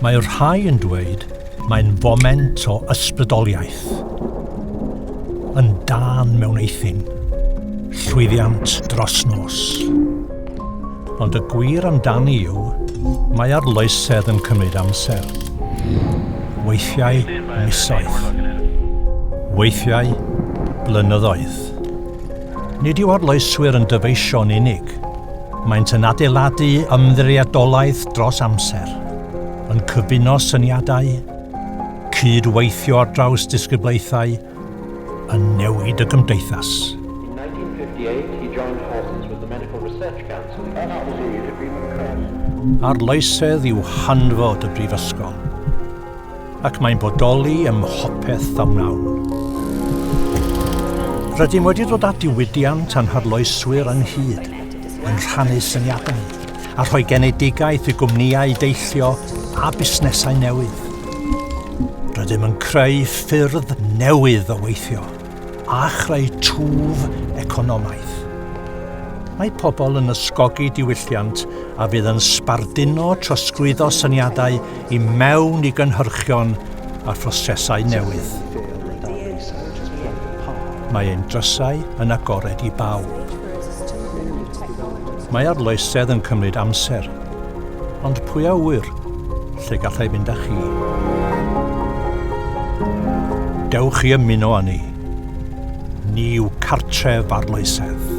Mae rhai yn dweud mae'n foment o ysbrydoliaeth. Yn dan mewn eithin, llwyddiant dros nos. Ond y gwir amdani yw, mae arloesedd yn cymryd amser. Weithiau misoedd. Weithiau blynyddoedd. Nid yw arloeswyr yn dyfeisio'n unig. Maent yn adeiladu ymddiriedolaeth dros amser, yn cyfuno syniadau, cydweithio ar draws disgyblaethau, yn newid y gymdeithas. In 1958, he joined forces with the Medical Research Council. Arloesedd yw hanfod y Brifysgol, ac mae'n bodoli ym mhopeth amnawn. Rydym wedi dod at diwydiant a'n harloeswyr ynghyd, yn rhannu syniadau, a rhoi genedigaeth i gwmnïau deillio a busnesau newydd. Rydym yn creu ffyrdd newydd o weithio, a chreu twf economaeth. Mae pobl yn ysgogi diwylliant a fydd yn sbarduno trosglwyddo syniadau i mewn i gynhyrchion a phrosesau newydd. Mae ein drysau yn agored i bawb. Mae arloesedd yn cymryd amser, ond pwy a wyr lle gallai fynd â chi. Dewch i ymuno â ni. Ni yw cartref arloesedd.